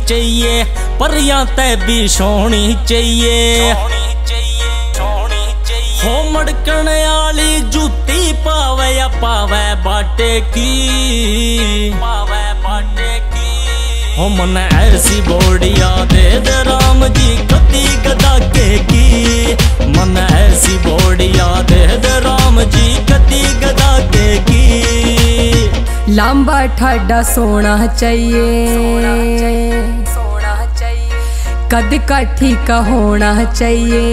चाहिए, परियां ते भी सोनी चाहिए। हो मड़कण आली जूती पावे या पावे बाटे की, पावे बाटे की। हो मन ऐसी बोड़िया दे दे राम जी कति गदा के की, मन ऐसी बोड़िया दे दे राम जी कति गदा के की। लंबा ठाडा सोना चाहिए, कद काठी का होना चाहिए।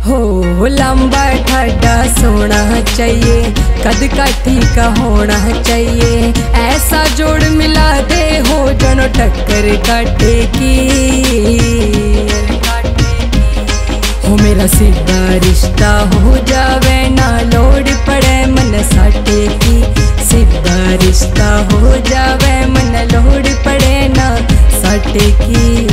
हो लंबा ठाडा सोना चाहिए, कद काठी का होना चाहिए। ऐसा जोड़ मिला दे हो जनो टक्कर काटे की। हो मेरा सीधा रिश्ता हो जावे ना लोड़ पड़े मन साटे की, सीधा रिश्ता हो जावे मन लोड़ पड़े ना साटे की।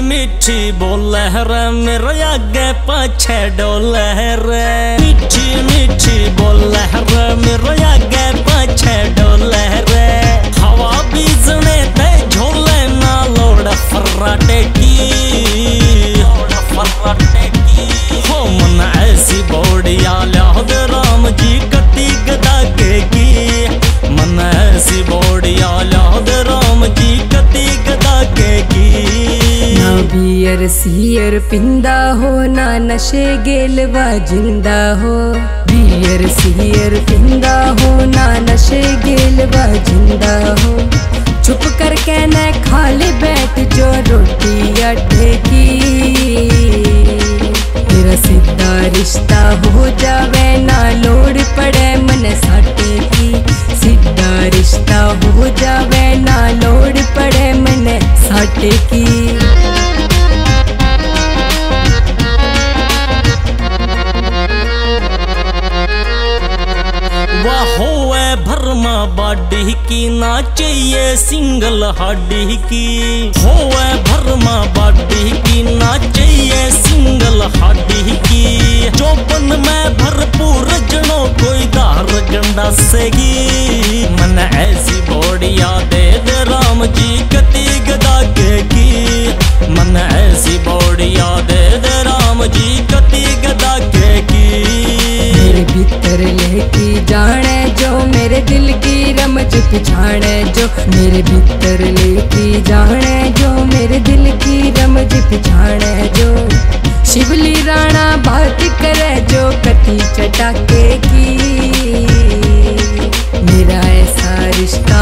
मीठी बोले रे मेरे आगे पाछे डोले रे, मीठी मीठी बोले रे मेरे आगे पाछे डोले रे। हवा बीजने ते झोले ना लोड़ फर्राटे की, फर्राटे की। हो मन ऐसी बोड़िया ल्याद राम जी कति गदा के की, मन ऐसी बोड़िया ल्याद राम जी कति गदा के की। ना बियर सियर पिंदा हो ना नशे गेलवा जिंदा हो, बियर सियर पिंदा हो ना नशे गेलवा जिंदा हो। चुप करके न खाली बैठ जो रोटी आटे की, मेरा सीधा रिश्ता हो जावे ना लोड़ पड़े मन साटे की, सीधा रिश्ता हो जावे ना लोड़ पड़े मन साटे की। होवे भरमा बाडी की ना चाहिए सिंगल हाडी की, होवे भरमा बाडी की ना चाहिए सिंगल हाडी की। चौपन में भरपूर जनो कोई दार गंडा सेगी, मन ऐसी बोड़िया दे दे राम जी कति गदा के की, मन ऐसी बोड़िया दे दे राम जी कति गदा के की। मेरे भीतर लेके जाने जो मेरे दिल की रमज पिछाने जो, मेरे भीतर लेके जाने जो मेरे दिल की रमज पिछाने जो। शिवली राणा बात करे जो कति चटाके की, मेरा ऐसा रिश्ता